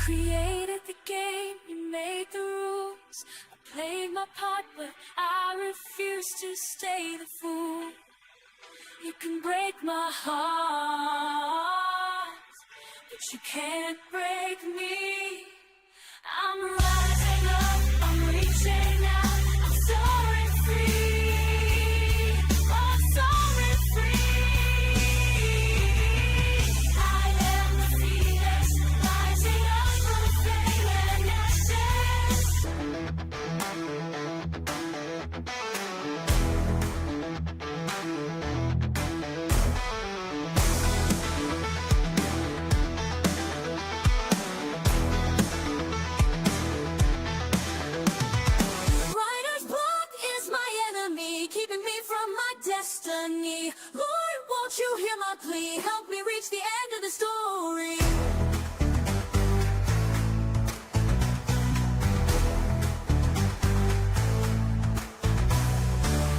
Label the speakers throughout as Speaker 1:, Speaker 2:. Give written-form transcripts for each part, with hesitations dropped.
Speaker 1: created the game, you made the rules. I played my part, but I refuse to stay the fool. You can break my heart, but you can't break me. I'm rising up, I'm reaching out, I'm soaring free. I'm soaring free. I am the phoenix, rising up from flame and ashes. Writer's block is my enemy, keeping me from my destiny. Lord, won't you hear my plea? Help me reach the end of the story.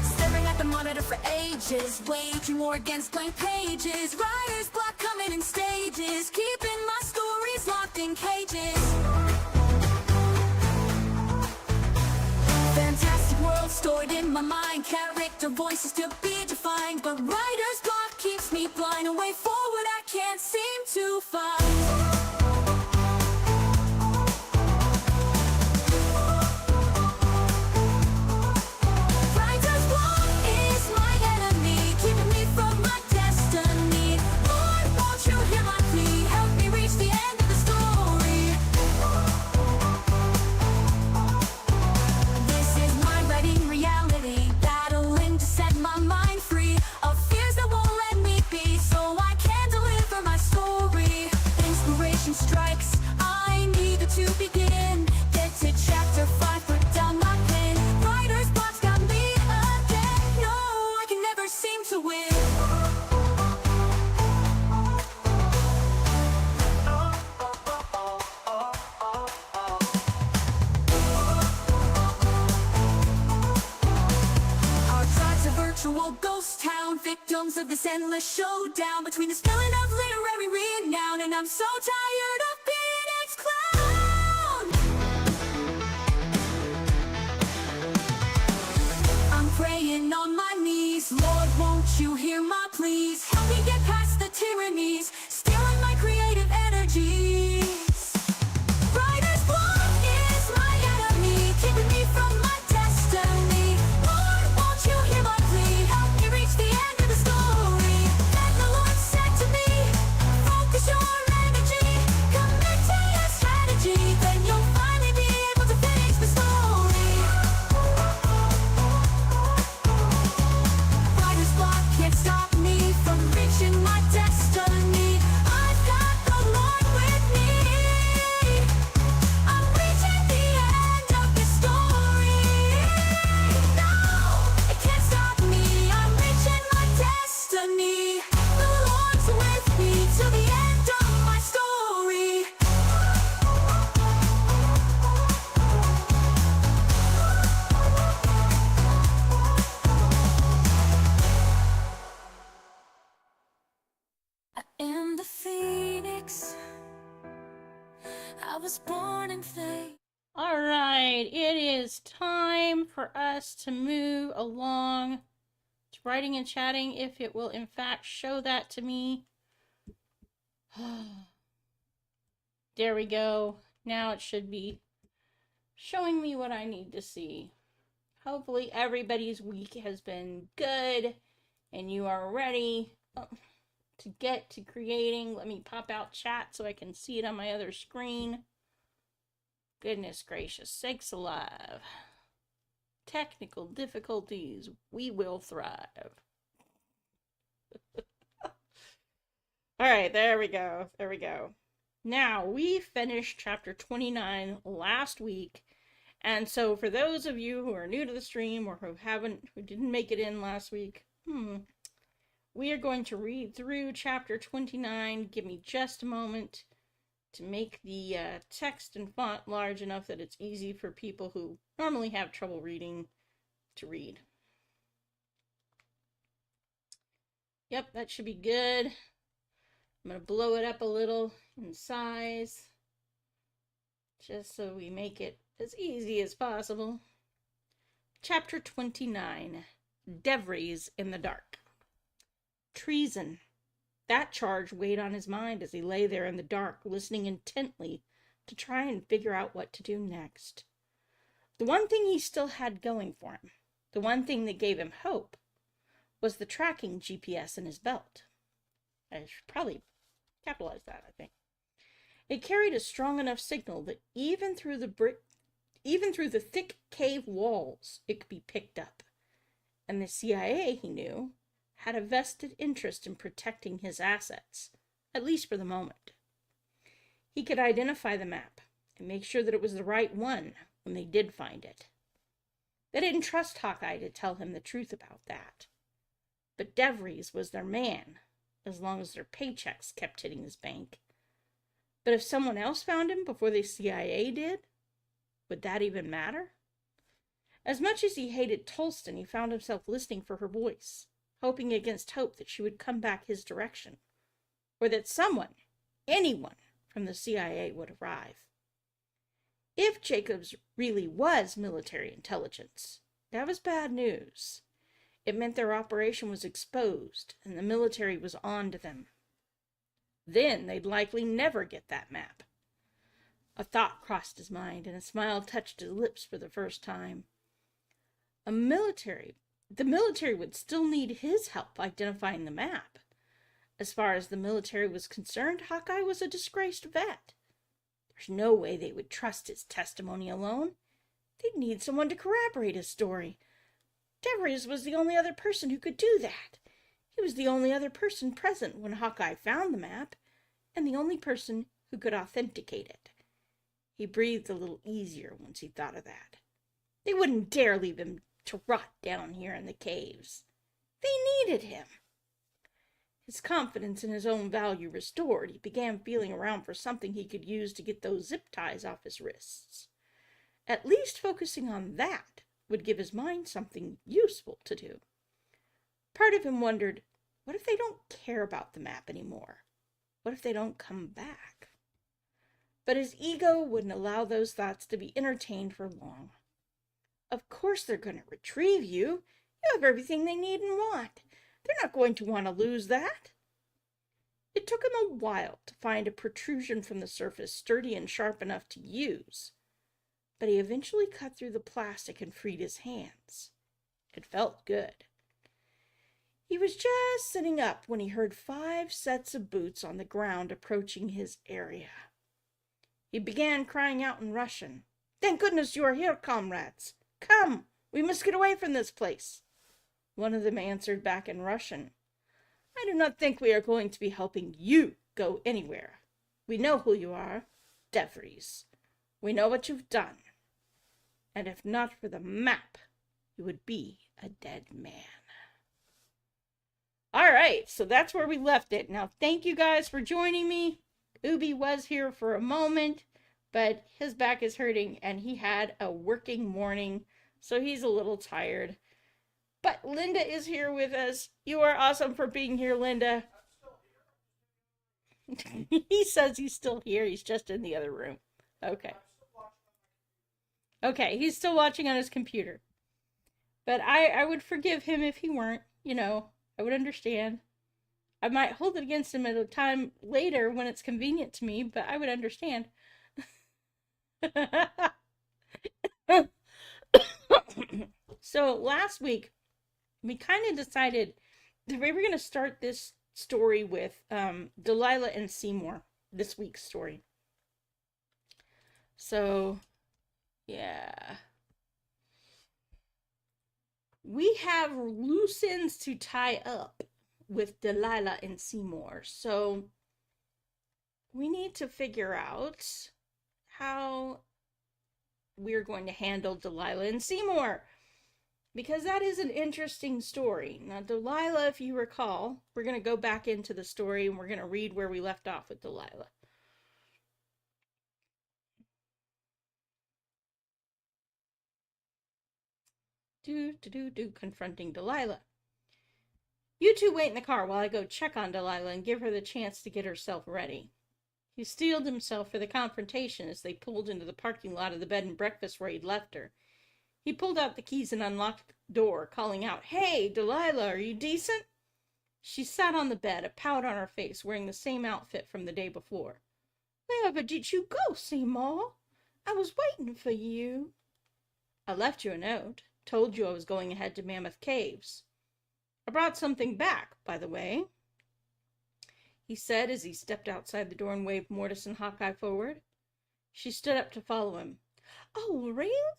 Speaker 1: Staring at the monitor for ages, waging war against blank pages. Writer's block coming in stages, keeping my stories locked in cages. Fantastic world stored in my mind, character voices to be defined, but writer's block keeps me blind. A way forward I can't seem to find. Writer's block is my enemy, keeping me from my destiny. Lord, won't you hear my plea? Help me reach the end of the story. This is my writing reality, battling to set my mind free of fears that won't let me be, so I can deliver my story. Inspiration strikes, I need to begin. Get to chapter 5, put down my pen. Writer's block's got me again. No, I can never seem to win. Our tribe's a virtual ghost town, victims of this endless showdown between the spilling of literary renown, and I'm so tired of being its clown. I'm praying on my knees, Lord, won't you hear my pleas? Help me get past the tyrannies, stealing my creative energies. Writer's block is my enemy, keeping me from my destiny. Lord, won't you hear my plea? Help me reach the end of the story. Then the Lord said to me, focus your energy, commit to your strategy, then you'll finally be able to finish the story. Writer's block can't stop me from reaching my destiny. I've got the Lord with me. I'm reaching the end of the story. No, it can't stop me. I'm reaching my destiny. The Lord's with me till the end of my story. I am the phoenix. I was born in flame.
Speaker 2: All right, it is time for us to move along to writing and chatting, if it will in fact show that to me. There we go. Now it should be showing me what I need to see. Hopefully everybody's week has been good and you are ready to get to creating. Let me pop out chat so I can see it on my other screen. Goodness gracious, sakes alive. Technical difficulties, we will thrive. Alright, there we go. There we go. Now, we finished chapter 29 last week. And so for those of you who are new to the stream or who didn't make it in last week, we are going to read through chapter 29. Give me just a moment to make the text and font large enough that it's easy for people who normally have trouble reading to read. Yep, that should be good. I'm going to blow it up a little in size. just so we make it as easy as possible. Chapter 29, Devries in the Dark. Treason. That charge weighed on his mind as he lay there in the dark, listening intently to try and figure out what to do next. The one thing he still had going for him, the one thing that gave him hope, was the tracking GPS in his belt. I should probably capitalize that, I think. It carried a strong enough signal that even through the thick cave walls, it could be picked up. And the CIA, he knew, had a vested interest in protecting his assets, at least for the moment. He could identify the map and make sure that it was the right one when they did find it. They didn't trust Hawkeye to tell him the truth about that. But Devries was their man, as long as their paychecks kept hitting his bank. But if someone else found him before the CIA did, would that even matter? As much as he hated Tolston, he found himself listening for her voice, hoping against hope that she would come back his direction, or that someone, anyone from the CIA would arrive. If Jacobs really was military intelligence, that was bad news. It meant their operation was exposed, and the military was on to them. Then they'd likely never get that map. A thought crossed his mind, and a smile touched his lips for the first time. The military would still need his help identifying the map. As far as the military was concerned, Hawkeye was a disgraced vet. There's no way they would trust his testimony alone. They'd need someone to corroborate his story. Devries was the only other person who could do that. He was the only other person present when Hawkeye found the map, and the only person who could authenticate it. He breathed a little easier once he thought of that. They wouldn't dare leave him to rot down here in the caves. They needed him. His confidence in his own value restored, he began feeling around for something he could use to get those zip ties off his wrists. At least focusing on that would give his mind something useful to do. Part of him wondered, what if they don't care about the map anymore? What if they don't come back? But his ego wouldn't allow those thoughts to be entertained for long. Of course they're going to retrieve you. You have everything they need and want. They're not going to want to lose that. It took him a while to find a protrusion from the surface sturdy and sharp enough to use, but he eventually cut through the plastic and freed his hands. It felt good. He was just sitting up when he heard 5 sets of boots on the ground approaching his area. He began crying out in Russian. "Thank goodness you are here, comrades! Come, we must get away from this place!" One of them answered back in Russian. "I do not think we are going to be helping you go anywhere. We know who you are, Devries. We know what you've done. And if not for the map, you would be a dead man." All right, so that's where we left it. Now, thank you guys for joining me. Ubi was here for a moment, but his back is hurting, and he had a working morning, so he's a little tired. But Linda is here with us. You are awesome for being here, Linda. He says he's still here. He's just in the other room. Okay. Okay, he's still watching on his computer. But I would forgive him if he weren't, you know. I would understand. I might hold it against him at a time later when it's convenient to me, but I would understand. So last week, we kind of decided that we were going to start this story with Delilah and Seymour, this week's story. So, yeah. We have loose ends to tie up with Delilah and Seymour. So we need to figure out how we're going to handle Delilah and Seymour, because that is an interesting story. Now, Delilah, if you recall, we're going to go back into the story and we're going to read where we left off with Delilah. Confronting Delilah. "You two wait in the car while I go check on Delilah and give her the chance to get herself ready." He steeled himself for the confrontation as they pulled into the parking lot of the bed and breakfast where he'd left her. He pulled out the keys and unlocked the door, calling out, "Hey, Delilah, are you decent?" She sat on the bed, a pout on her face, wearing the same outfit from the day before. "Wherever did you go, Seymour? I was waiting for you." "I left you a note. Told you I was going ahead to Mammoth Caves. I brought something back, by the way," he said as he stepped outside the door and waved Mortis and Hawkeye forward. She stood up to follow him. "Oh, really?"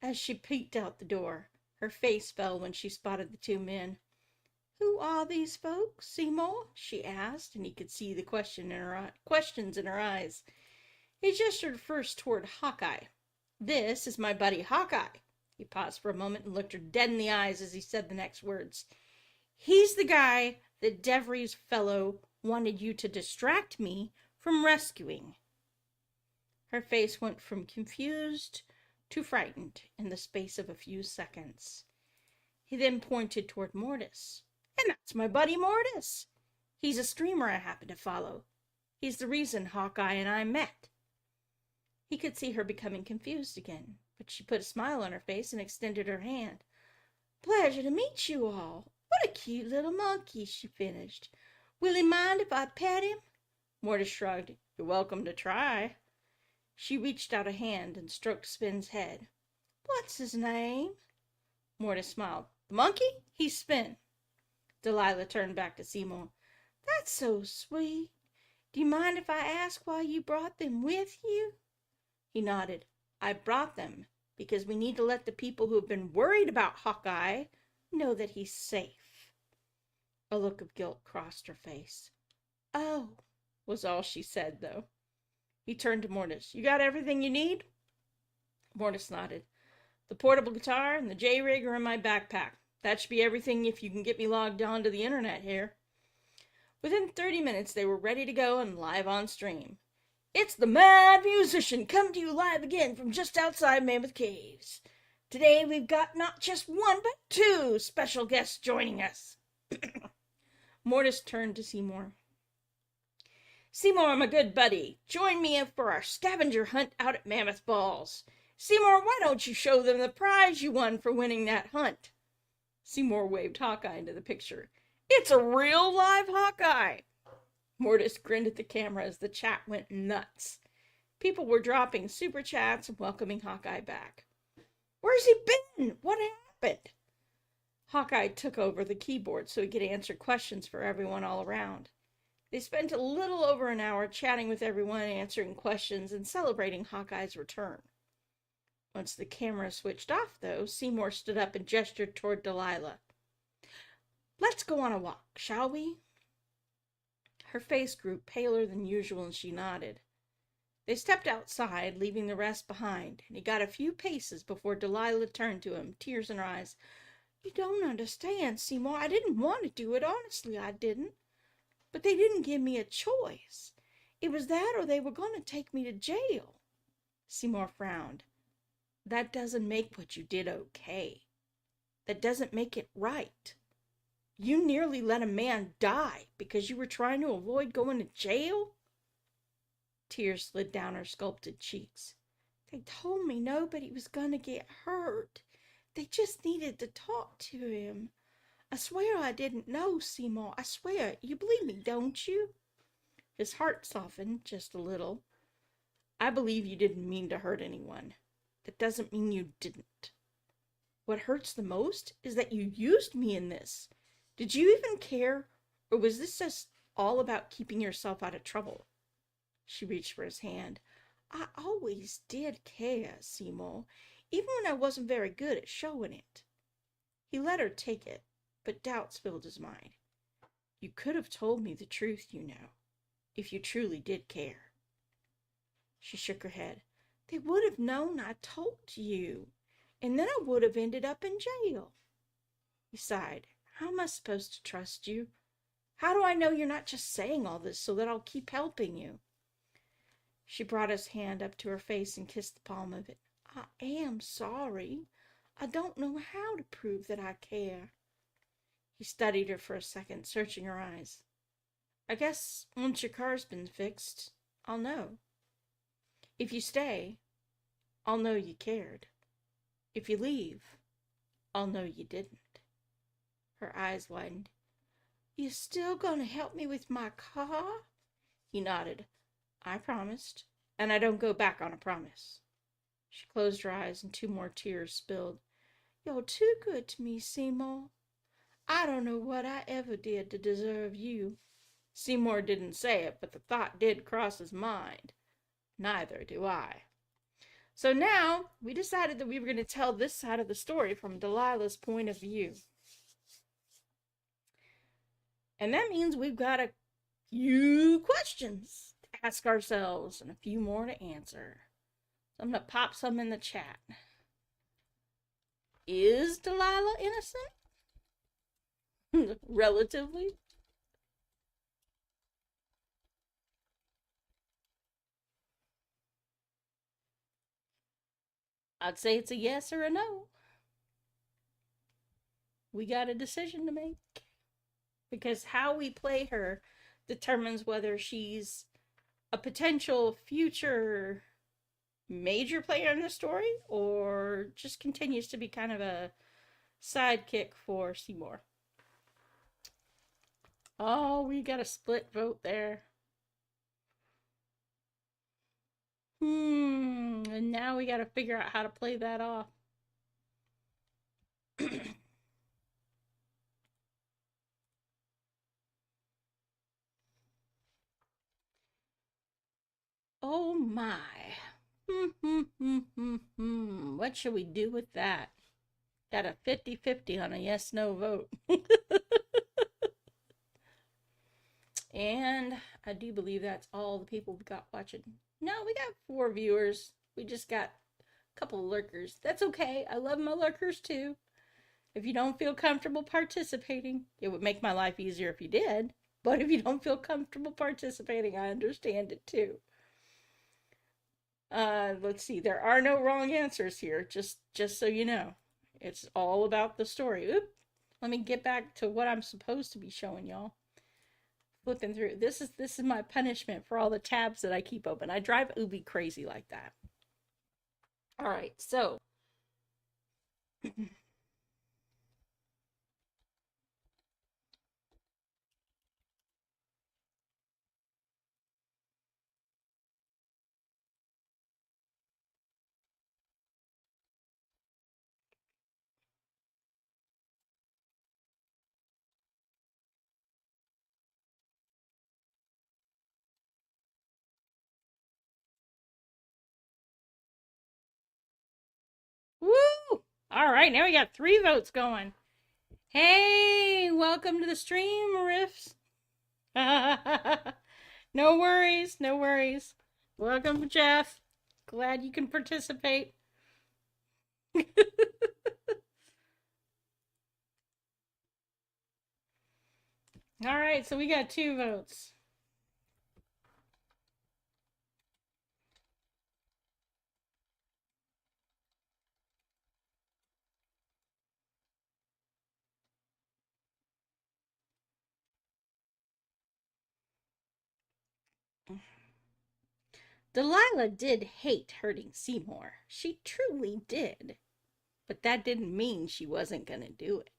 Speaker 2: As she peeked out the door, her face fell when she spotted the two men. "Who are these folks, Seymour?" she asked, and he could see the questions in her eyes. He gestured first toward Hawkeye. "This is my buddy Hawkeye." He paused for a moment and looked her dead in the eyes as he said the next words. "He's the guy that Devery's fellow wanted you to distract me from rescuing." Her face went from confused to frightened in the space of a few seconds. He then pointed toward Mortis. "And that's my buddy Mortis. He's a streamer I happen to follow. He's the reason Hawkeye and I met." He could see her becoming confused again, but she put a smile on her face and extended her hand. "Pleasure to meet you all. What a cute little monkey," she finished. "Will he mind if I pet him?" Mortis shrugged. "You're welcome to try." She reached out a hand and stroked Spin's head. "What's his name?" Mortis smiled. "The monkey? He's Spin." Delilah turned back to Seymour. "That's so sweet. Do you mind if I ask why you brought them with you?" He nodded. "I brought them because we need to let the people who have been worried about Hawkeye know that he's safe." A look of guilt crossed her face. "Oh," was all she said, though. He turned to Mortis. "You got everything you need?" Mortis nodded. "The portable guitar and the J-rig are in my backpack. That should be everything if you can get me logged on to the internet here." Within 30 minutes, they were ready to go and live on stream. "It's the Mad Musician coming to you live again from just outside Mammoth Caves. Today we've got not just one, but two special guests joining us." Mortis turned to Seymour. "Seymour, my good buddy, join me for our scavenger hunt out at Mammoth Falls. Seymour, why don't you show them the prize you won for winning that hunt?" Seymour waved Hawkeye into the picture. "It's a real live Hawkeye." Mortis grinned at the camera as the chat went nuts. People were dropping super chats and welcoming Hawkeye back. "Where's he been? What happened?" Hawkeye took over the keyboard so he could answer questions for everyone all around. They spent a little over an hour chatting with everyone, answering questions, and celebrating Hawkeye's return. Once the camera switched off, though, Seymour stood up and gestured toward Delilah. "Let's go on a walk, shall we?" Her face grew paler than usual, and she nodded. They stepped outside, leaving the rest behind, and he got a few paces before Delilah turned to him, tears in her eyes. "You don't understand, Seymour. I didn't want to do it. Honestly, I didn't. But they didn't give me a choice. It was that or they were going to take me to jail." Seymour frowned. "That doesn't make what you did okay. That doesn't make it right. You nearly let a man die because you were trying to avoid going to jail?" Tears slid down her sculpted cheeks. "They told me nobody was going to get hurt. They just needed to talk to him. I swear I didn't know, Seymour. I swear. You believe me, don't you?" His heart softened just a little. "I believe you didn't mean to hurt anyone. That doesn't mean you didn't. What hurts the most is that you used me in this. Did you even care, or was this just all about keeping yourself out of trouble?" She reached for his hand. "I always did care, Seymour, even when I wasn't very good at showing it." He let her take it, but doubts filled his mind. "You could have told me the truth, you know, if you truly did care." She shook her head. "They would have known I told you, and then I would have ended up in jail." He sighed. "How am I supposed to trust you? How do I know you're not just saying all this so that I'll keep helping you?" She brought his hand up to her face and kissed the palm of it. "I am sorry. I don't know how to prove that I care." He studied her for a second, searching her eyes. "I guess once your car's been fixed, I'll know. If you stay, I'll know you cared. If you leave, I'll know you didn't. Her eyes widened. You still gonna help me with my car? He nodded. I promised, and I don't go back on a promise. She closed her eyes and 2 more tears spilled. You're too good to me, Seymour. I don't know what I ever did to deserve you. Seymour didn't say it, but the thought did cross his mind. Neither do I. So now we decided that we were going to tell this side of the story from Delilah's point of view. And that means we've got a few questions to ask ourselves and a few more to answer. So I'm going to pop some in the chat. Is Delilah innocent? Relatively. I'd say it's a yes or a no. We got a decision to make. Because how we play her determines whether she's a potential future major player in the story or just continues to be kind of a sidekick for Seymour. Oh, we got a split vote there. And now we got to figure out how to play that off. Oh my. What should we do with that? Got a 50-50 on a yes-no vote. And I do believe that's all the people we got watching. No, we got 4 viewers. We just got a couple of lurkers. That's okay. I love my lurkers too. If you don't feel comfortable participating, it would make my life easier if you did. But if you don't feel comfortable participating, I understand it too. Let's see. There are no wrong answers here. Just so you know, it's all about the story. Oop. Let me get back to what I'm supposed to be showing y'all. Flipping through. This is my punishment for all the tabs that I keep open. I drive Ubi crazy like that. All right, so woo! All right, now we got 3 votes going. Hey, welcome to the stream, Riffs. No worries, no worries. Welcome, Jeff. Glad you can participate. All right, so we got 2 votes. Delilah did hate hurting Seymour. She truly did. But that didn't mean she wasn't gonna do it.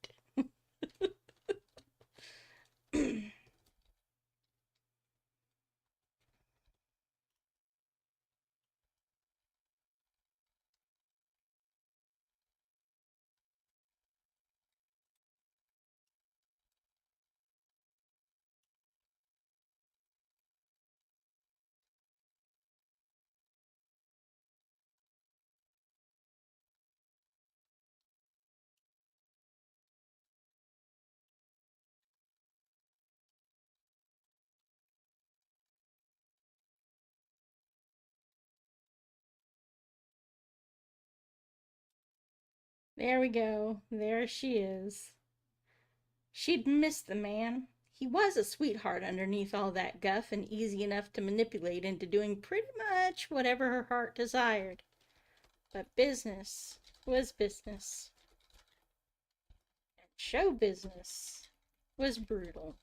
Speaker 2: There we go. There she is. She'd missed the man. He was a sweetheart underneath all that guff and easy enough to manipulate into doing pretty much whatever her heart desired. But business was business. And show business was brutal.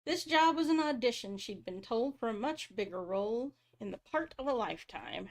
Speaker 2: This job was an audition, she'd been told, for a much bigger role in the part of a lifetime.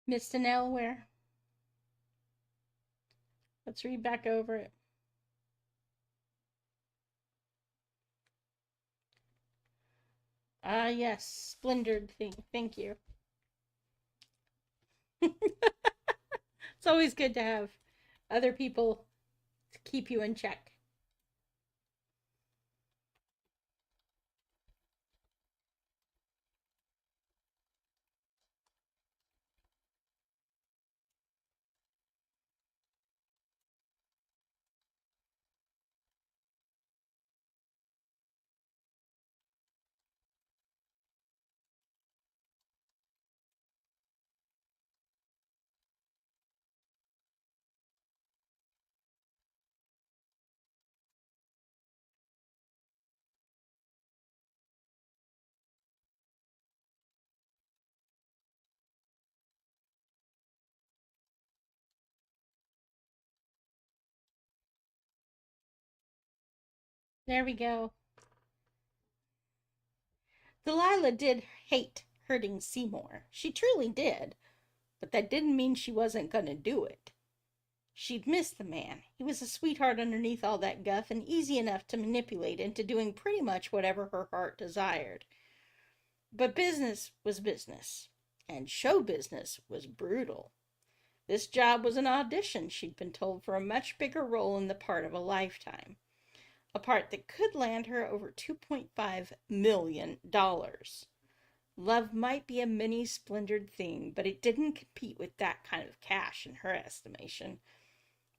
Speaker 2: Miss Danelle, where? Let's read back over it. Ah, yes, splendored thing. Thank you. It's always good to have other people to keep you in check. There we go. Delilah did hate hurting Seymour. She truly did. But that didn't mean she wasn't going to do it. She'd missed the man. He was a sweetheart underneath all that guff and easy enough to manipulate into doing pretty much whatever her heart desired. But business was business, and show business was brutal. This job was an audition, she'd been told, for a much bigger role in the part of a lifetime. A part that could land her over $2.5 million. Love might be a mini splendored thing, but it didn't compete with that kind of cash in her estimation.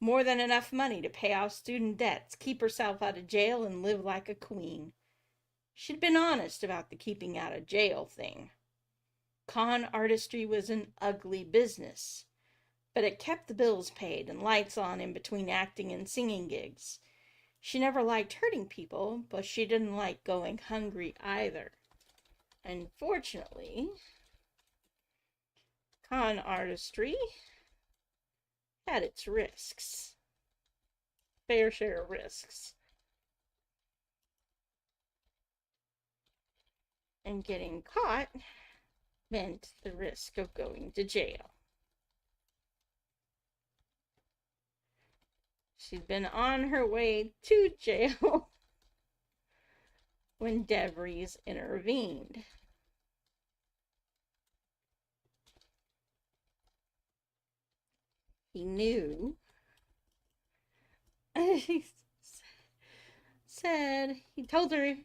Speaker 2: More than enough money to pay off student debts, keep herself out of jail, and live like a queen. She'd been honest about the keeping out of jail thing. Con artistry was an ugly business, but it kept the bills paid and lights on in between acting and singing gigs. She never liked hurting people, but she didn't like going hungry either. Unfortunately, con artistry had its risks. Fair share of risks. And getting caught meant the risk of going to jail. She'd been on her way to jail when DeVries intervened. He knew. He said, he told her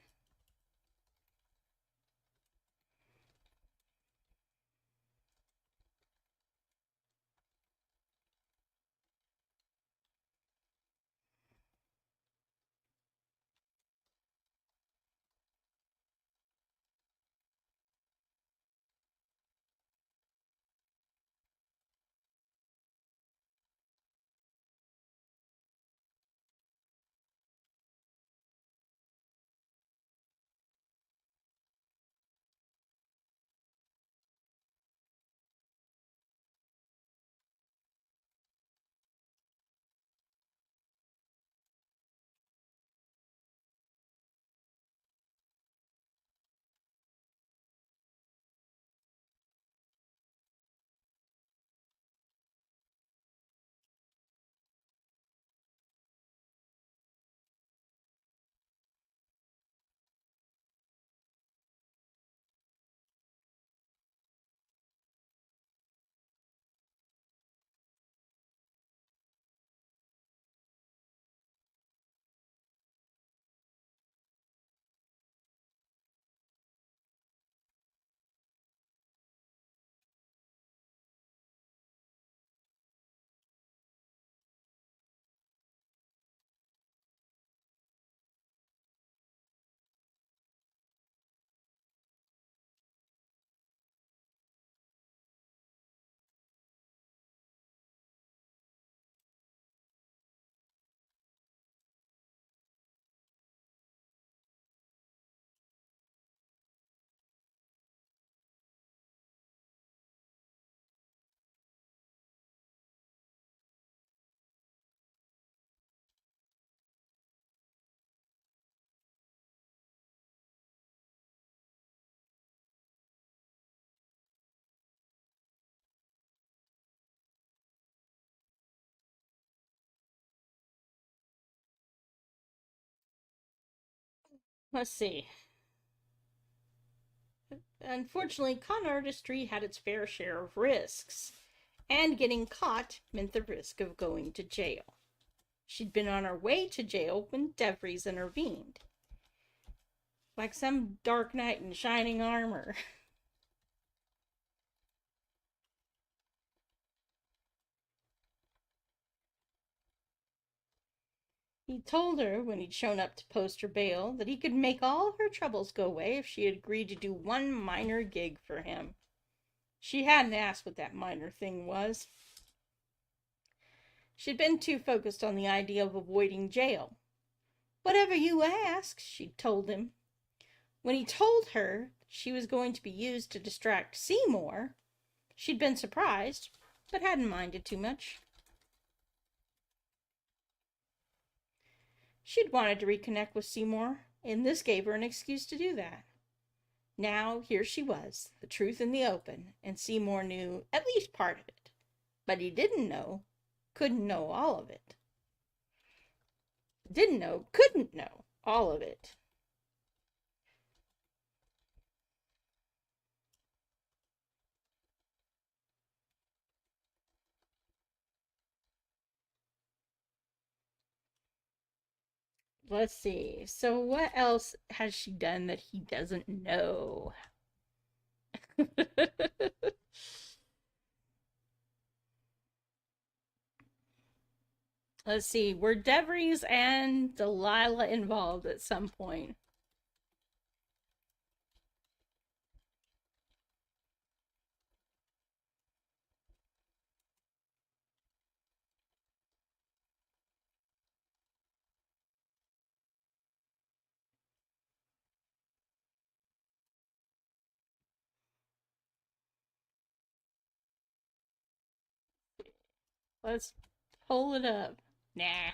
Speaker 2: Let's see. Unfortunately, con artistry had its fair share of risks, and getting caught meant the risk of going to jail. She'd been on her way to jail when DeVries intervened. Like some dark knight in shining armor. He told her, when he'd shown up to post her bail, that he could make all her troubles go away if she had agreed to do one minor gig for him. She hadn't asked what that minor thing was. She'd been too focused on the idea of avoiding jail. Whatever you ask, she'd told him. When he told her she was going to be used to distract Seymour, she'd been surprised, but hadn't minded too much. She'd wanted to reconnect with Seymour, and this gave her an excuse to do that. Now, here she was, the truth in the open, and Seymour knew at least part of it. But he couldn't know all of it. Couldn't know all of it. Let's see. So, what else has she done that he doesn't know? Let's see. Were DeVries and Delilah involved at some point? Let's pull it up. Nah.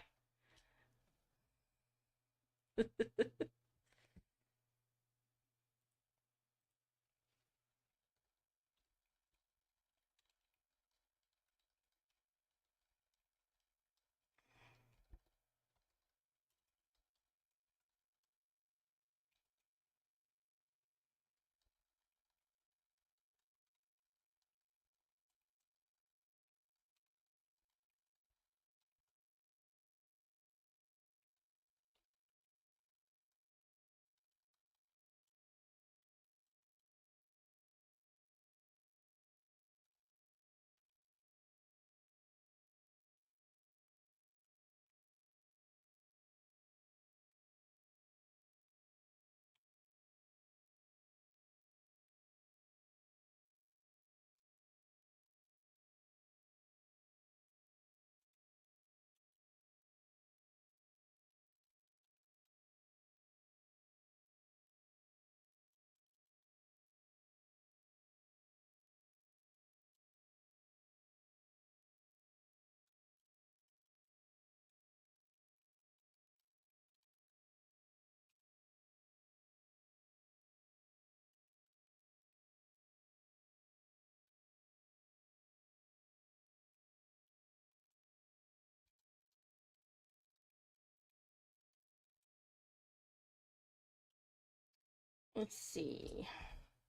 Speaker 2: Let's see.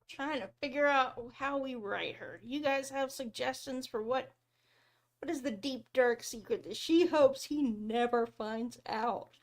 Speaker 2: Trying to figure out how we write her. You guys have suggestions for what is the deep dark secret that she hopes he never finds out?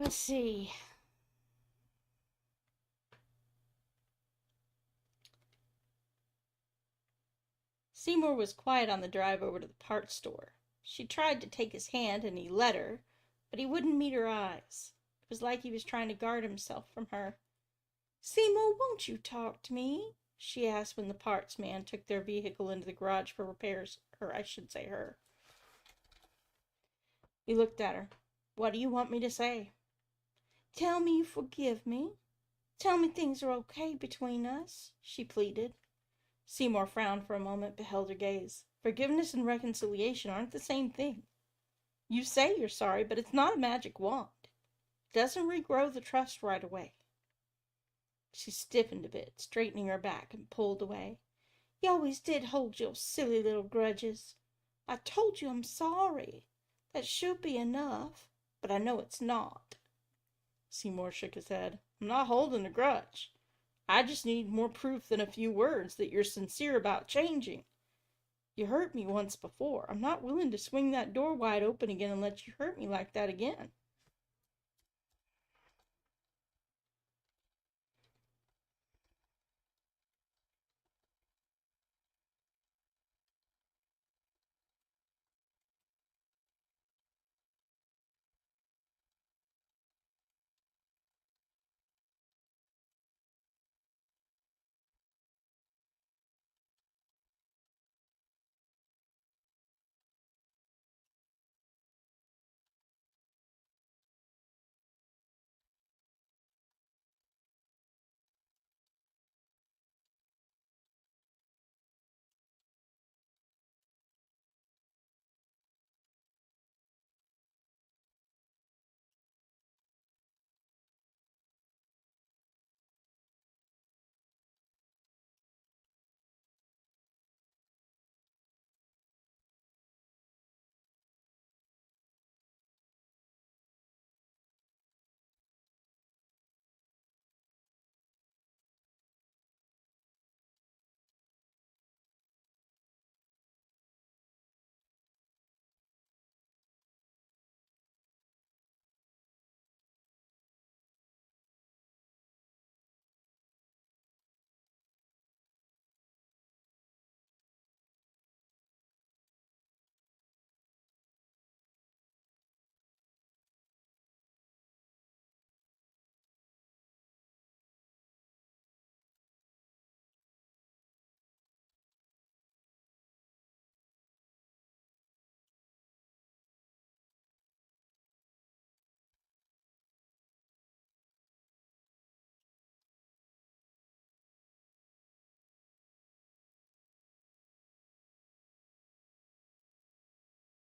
Speaker 2: Let's see. Seymour was quiet on the drive over to the parts store. She tried to take his hand and he let her, but he wouldn't meet her eyes. It was like he was trying to guard himself from her. Seymour, won't you talk to me? She asked when the parts man took their vehicle into the garage for repairs. I should say her. He looked at her. What do you want me to say? Tell me you forgive me. Tell me things are okay between us, she pleaded. Seymour frowned for a moment, but held her gaze. Forgiveness and reconciliation aren't the same thing. You say you're sorry, but it's not a magic wand. It doesn't regrow the trust right away. She stiffened a bit, straightening her back, and pulled away. You always did hold your silly little grudges. I told you I'm sorry. That should be enough, but I know it's not. Seymour shook his head. I'm not holding a grudge. I just need more proof than a few words that you're sincere about changing. You hurt me once before. I'm not willing to swing that door wide open again and let you hurt me like that again.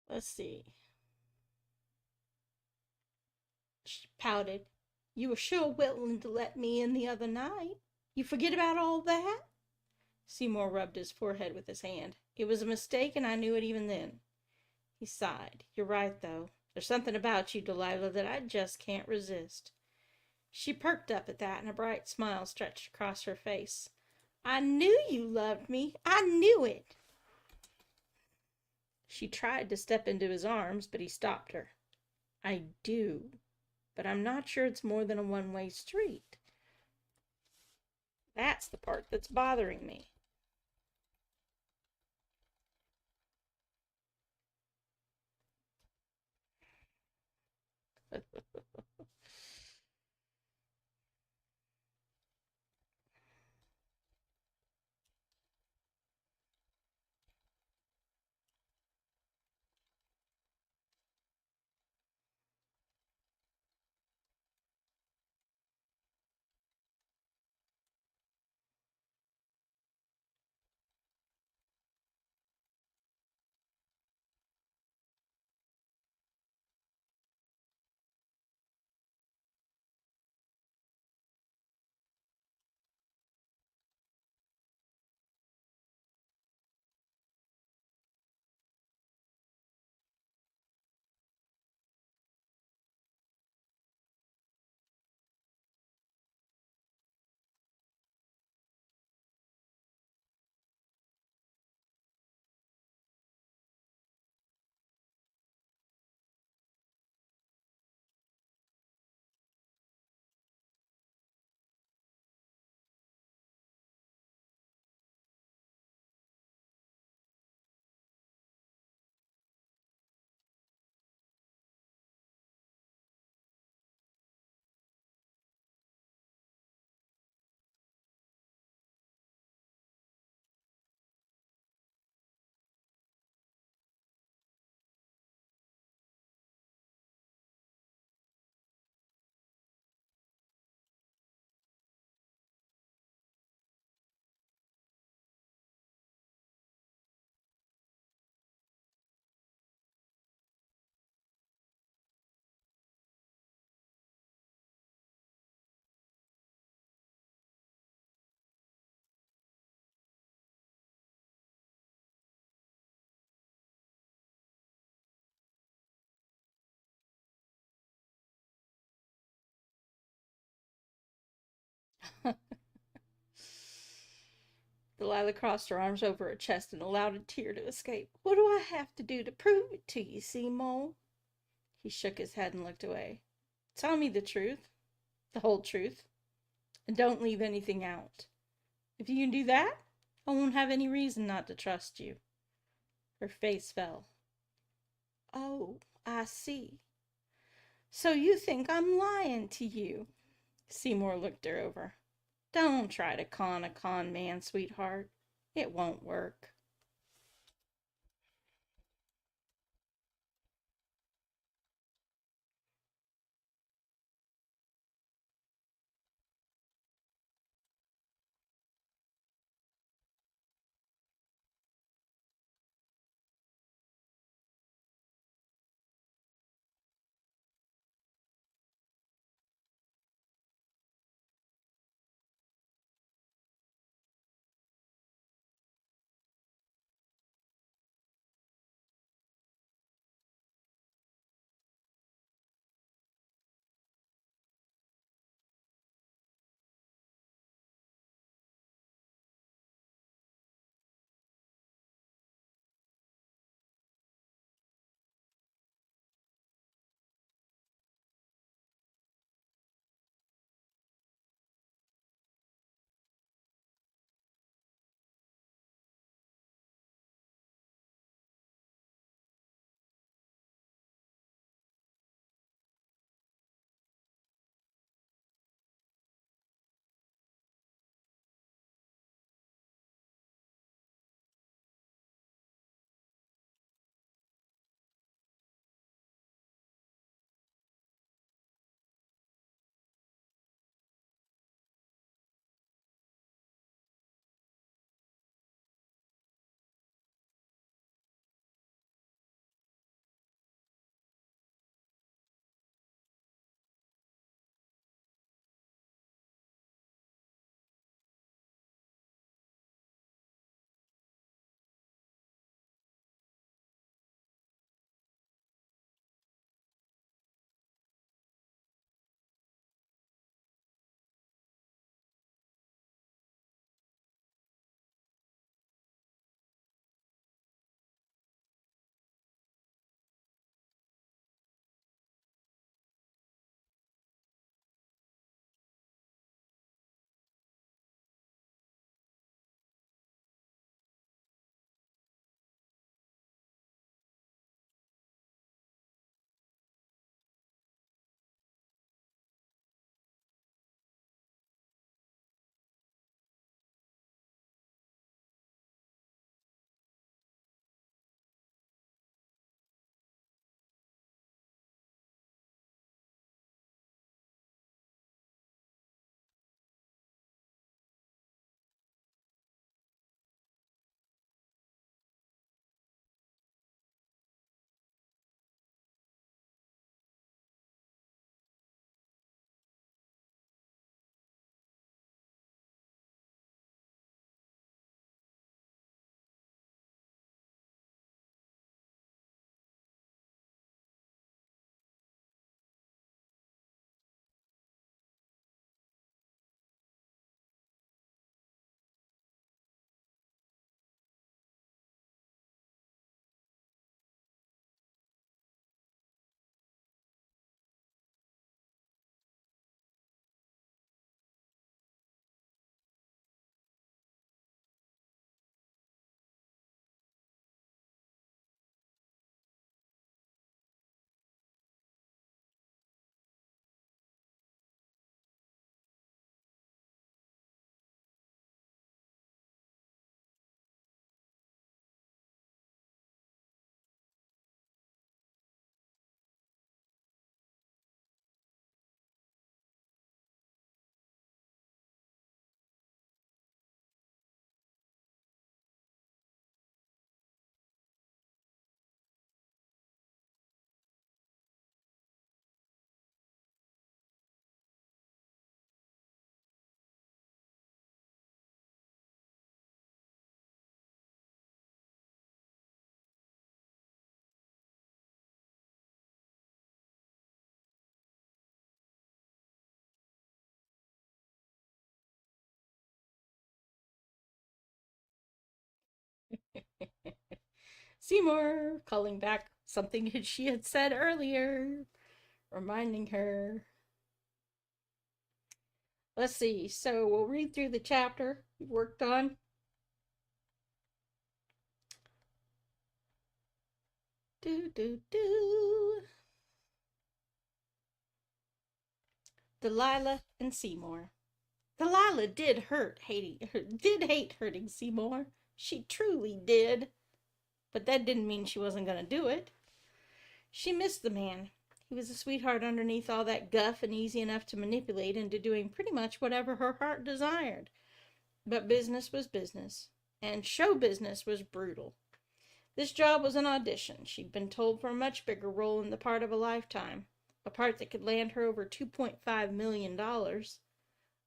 Speaker 2: Let's see. She pouted. You were sure willing to let me in the other night. You forget about all that? Seymour rubbed his forehead with his hand. It was a mistake, and I knew it even then. He sighed. You're right, though. There's something about you, Delilah, that I just can't resist. She perked up at that, and a bright smile stretched across her face. I knew you loved me. I knew it. She tried to step into his arms, but he stopped her. I do, but I'm not sure it's more than a one-way street. That's the part that's bothering me. Delilah crossed her arms over her chest and allowed a tear to escape. What do I have to do to prove it to you, Seymour? He shook his head and looked away. Tell me the truth, the whole truth, and don't leave anything out. If you can do that, I won't have any reason not to trust you. Her face fell. Oh, I see. So you think I'm lying to you? Seymour looked her over. Don't try to con a con man, sweetheart. It won't work. Seymour calling back something that she had said earlier, reminding her. Let's see. So we'll read through the chapter we worked on. Delilah and Seymour. Delilah did hate hurting Seymour. She truly did. But that didn't mean she wasn't going to do it. She missed the man. He was a sweetheart underneath all that guff and easy enough to manipulate into doing pretty much whatever her heart desired. But business was business, and show business was brutal. This job was an audition. She'd been told for a much bigger role in the part of a lifetime, a part that could land her over $2.5 million.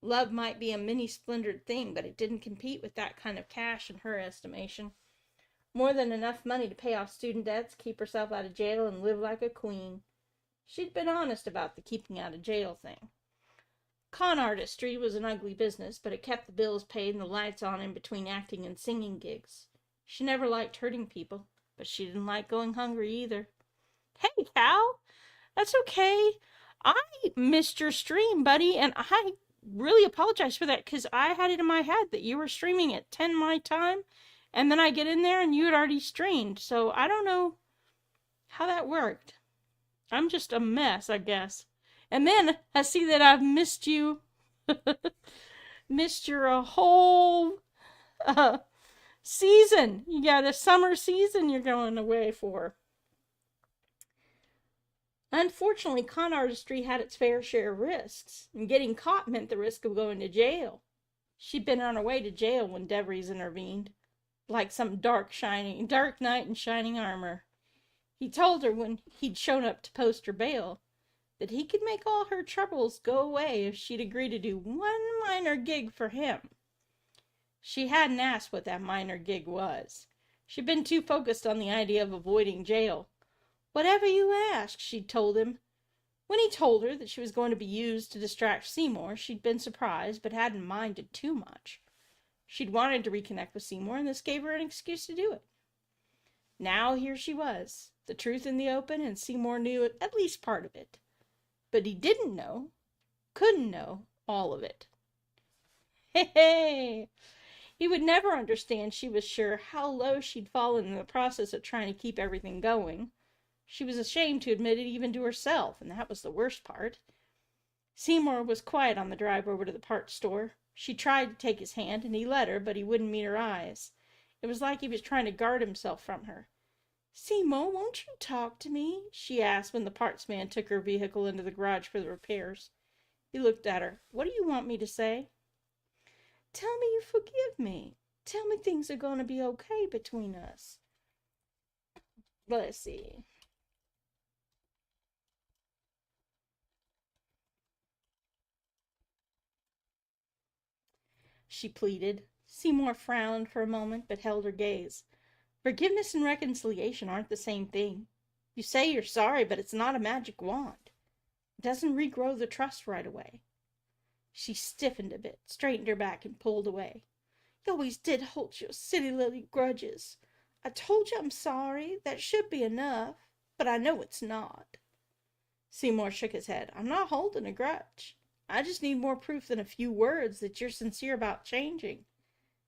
Speaker 2: Love might be a mini-splendored thing, but it didn't compete with that kind of cash in her estimation. More than enough money to pay off student debts, keep herself out of jail, and live like a queen. She'd been honest about the keeping out of jail thing. Con artistry was an ugly business, but it kept the bills paid and the lights on in between acting and singing gigs. She never liked hurting people, but she didn't like going hungry either. Hey, Cal, that's okay. I missed your stream, buddy, and I really apologize for that because I had it in my head that you were streaming at 10 my time. And then I get in there and you had already streamed. So I don't know how that worked. I'm just a mess, I guess. And then I see that I've missed you. Missed your whole season. You got a summer season you're going away for. Unfortunately, con artistry had its fair share of risks. And getting caught meant the risk of going to jail. She'd been on her way to jail when DeVries intervened. Like some dark knight in shining armor. He told her when he'd shown up to post her bail that he could make all her troubles go away if she'd agree to do one minor gig for him. She hadn't asked what that minor gig was. She'd been too focused on the idea of avoiding jail. Whatever you ask, she'd told him. When he told her that she was going to be used to distract Seymour, she'd been surprised but hadn't minded too much. She'd wanted to reconnect with Seymour, and this gave her an excuse to do it. Now here she was, the truth in the open, and Seymour knew at least part of it. But he couldn't know all of it. Hey! He would never understand, she was sure, how low she'd fallen in the process of trying to keep everything going. She was ashamed to admit it even to herself, and that was the worst part. Seymour was quiet on the drive over to the parts store. She tried to take his hand, and he let her, but he wouldn't meet her eyes. It was like he was trying to guard himself from her. "Seymour, won't you talk to me?" she asked when the parts man took her vehicle into the garage for the repairs. He looked at her. "What do you want me to say?" "Tell me you forgive me. Tell me things are going to be okay between us." Let's see. She pleaded. Seymour frowned for a moment, but held her gaze. Forgiveness and reconciliation aren't the same thing. You say you're sorry, but it's not a magic wand. It doesn't regrow the trust right away. She stiffened a bit, straightened her back, and pulled away. "You always did hold your silly little grudges. I told you I'm sorry. That should be enough. But I know it's not." Seymour shook his head. "I'm not holding a grudge. I just need more proof than a few words that you're sincere about changing.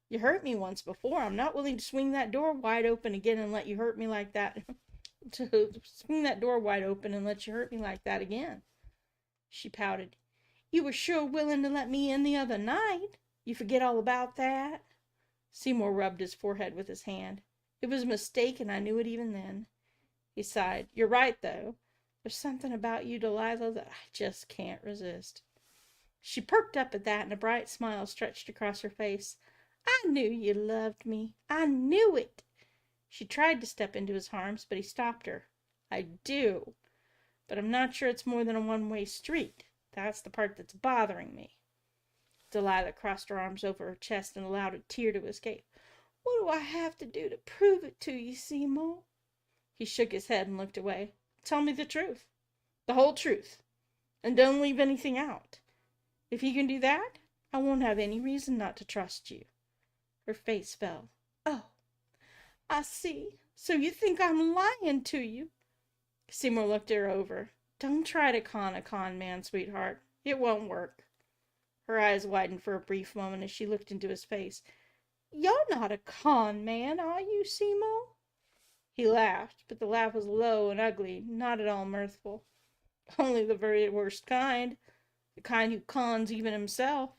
Speaker 2: You hurt me once before. I'm not willing to swing that door wide open again and let you hurt me like that. To swing that door wide open and let you hurt me like that again." She pouted. "You were sure willing to let me in the other night. You forget all about that?" Seymour rubbed his forehead with his hand. "It was a mistake, and I knew it even then." He sighed. "You're right, though. There's something about you, Delilah, that I just can't resist." She perked up at that, and a bright smile stretched across her face. "I knew you loved me. I knew it." She tried to step into his arms, but he stopped her. "I do. But I'm not sure it's more than a one-way street. That's the part that's bothering me." Delilah crossed her arms over her chest and allowed a tear to escape. "What do I have to do to prove it to you, Seymour?" He shook his head and looked away. "Tell me the truth. The whole truth. And don't leave anything out. If you can do that, I won't have any reason not to trust you." Her face fell. "Oh, I see. So you think I'm lying to you? Seymour looked her over. Don't try to con a con man, sweetheart. It won't work. Her eyes widened for a brief moment as she looked into his face. You're not a con man, are you, Seymour? He laughed, but the laugh was low and ugly, not at all mirthful. Only the very worst kind. The kind who cons even himself.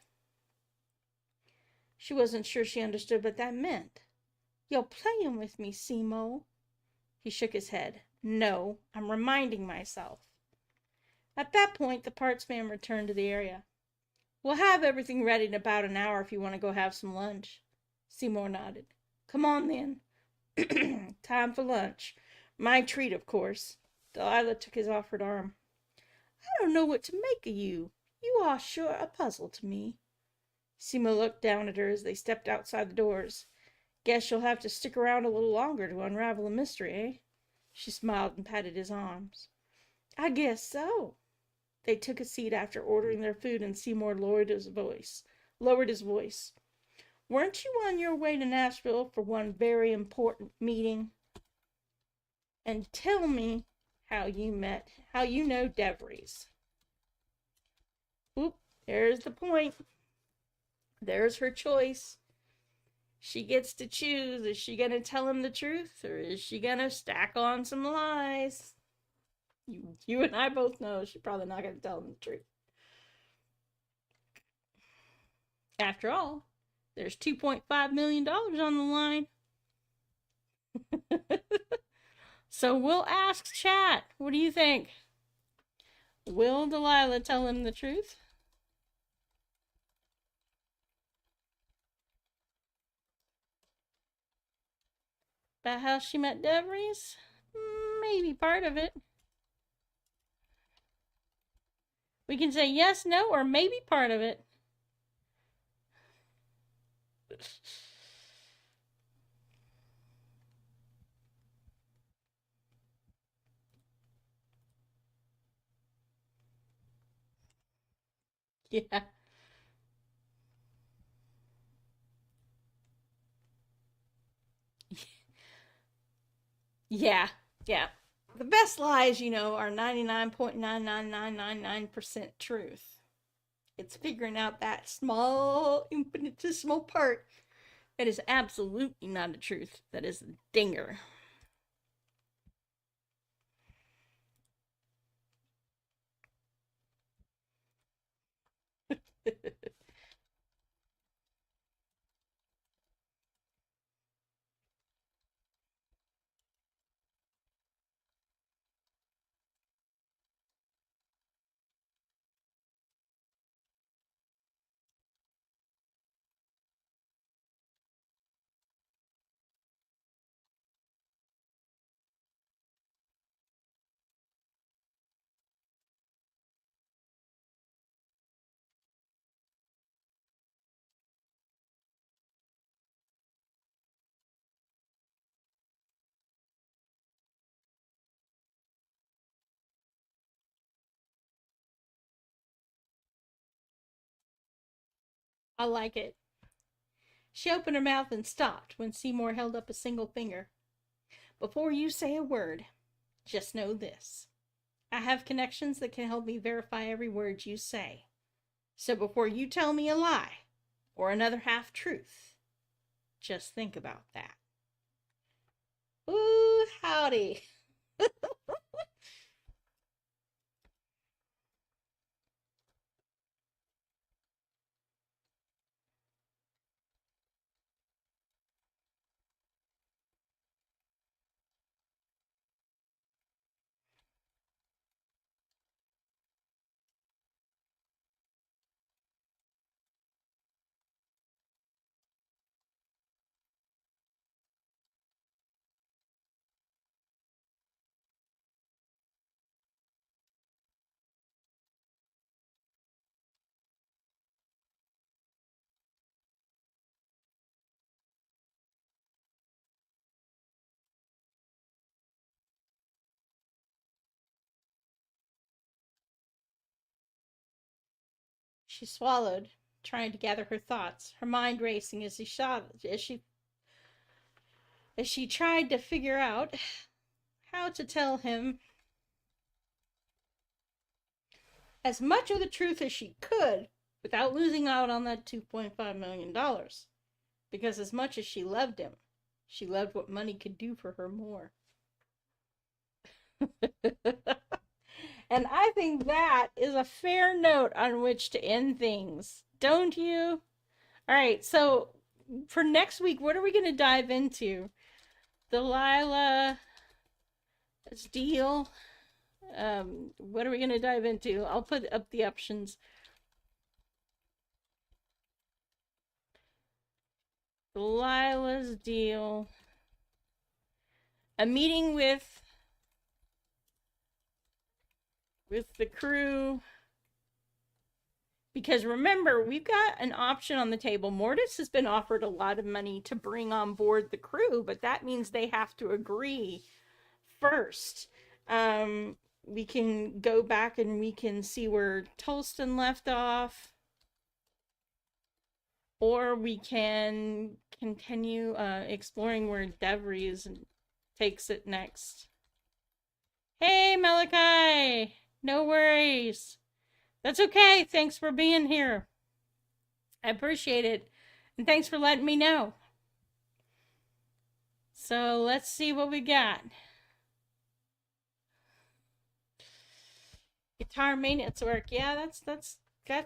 Speaker 2: She wasn't sure she understood what that meant. You're playing with me, Seymour. He shook his head. No, I'm reminding myself. At that point, the parts man returned to the area. We'll have everything ready in about an hour if you want to go have some lunch. Seymour nodded. Come on, then. Time for lunch. My treat, of course. Delilah took his offered arm. I don't know what to make of you. You are sure a puzzle to me. Seymour looked down at her as they stepped outside the doors. Guess you'll have to stick around a little longer to unravel the mystery, eh? She smiled and patted his arms. I guess so. They took a seat after ordering their food, and Seymour lowered his voice. Weren't you on your way to Nashville for one very important meeting? And tell me how you know DeVries. Oop, there's the point. There's her choice. She gets to choose. Is she going to tell him the truth, or is she going to stack on some lies? You and I both know she's probably not going to tell him the truth. After all, there's $2.5 million on the line. So we'll ask chat. What do you think? Will Delilah tell him the truth? About how she met DeVries? Maybe part of it. We can say yes, no, or maybe part of it. Yeah. Yeah. Yeah. The best lies, are 99.99999% truth. It's figuring out that small, infinitesimal part that is absolutely not a truth. That is the dinger. I like it. She opened her mouth and stopped when Seymour held up a single finger. Before you say a word, just know this. I have connections that can help me verify every word you say. So before you tell me a lie or another half truth, just think about that. Ooh, howdy. She swallowed, trying to gather her thoughts, her mind racing as she as she tried to figure out how to tell him as much of the truth as she could without losing out on that $2.5 million. Because as much as she loved him, she loved what money could do for her more. And I think that is a fair note on which to end things, don't you? All right, so for next week, what are we going to dive into? Delilah's deal. What are we going to dive into? I'll put up the options. Delilah's deal. A meeting with the crew. Because remember, we've got an option on the table. Mortis has been offered a lot of money to bring on board the crew, but that means they have to agree first. We can go back and we can see where Tolston left off. Or we can continue exploring where DeVries takes it next. Hey, Malachi! No worries. That's okay. Thanks for being here. I appreciate it. And thanks for letting me know. So let's see what we got. Guitar maintenance work. Yeah, that's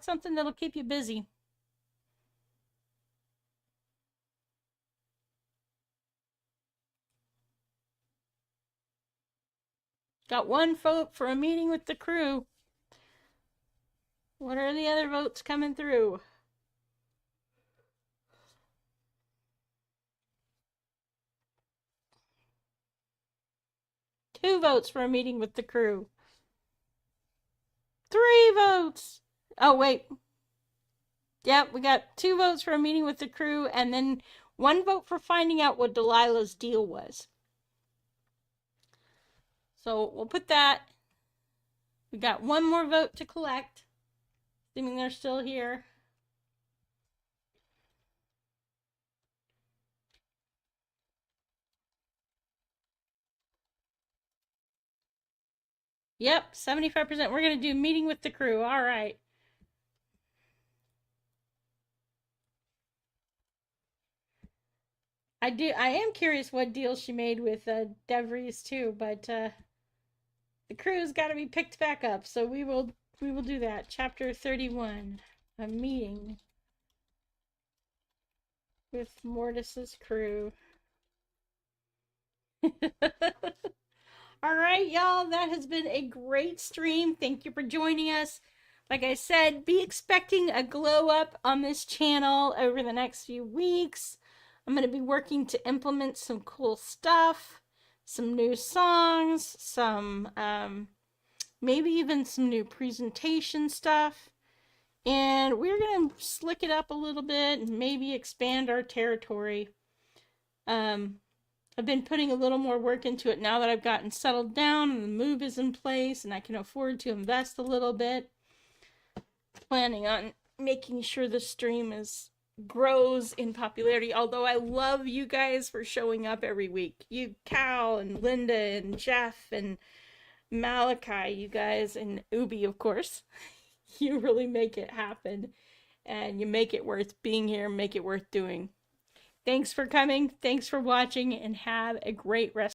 Speaker 2: something that'll keep you busy. Got one vote for a meeting with the crew. What are the other votes coming through? Two votes for a meeting with the crew. 3 votes. Oh, wait. Yep, we got 2 votes for a meeting with the crew, and then 1 vote for finding out what Delilah's deal was. So we'll put that. We got 1 more vote to collect, assuming they're still here. Yep, 75%. We're going to do meeting with the crew. All right. I am curious what deal she made with DeVries too, but the crew's got to be picked back up, so we will do that. Chapter 31, a meeting with Mortis's crew. All right, y'all, that has been a great stream. Thank you for joining us. Like I said, be expecting a glow up on this channel over the next few weeks. I'm going to be working to implement some cool stuff, some new songs, some maybe even some new presentation stuff. And we're going to slick it up a little bit and maybe expand our territory. I've been putting a little more work into it now that I've gotten settled down and the move is in place and I can afford to invest a little bit. Planning on making sure the stream grows in popularity, although I love you guys for showing up every week. You, Cal and Linda and Jeff and Malachi, you guys, and Ubi, of course. You really make it happen and you make it worth being here, make it worth doing. Thanks for coming, thanks for watching, and have a great rest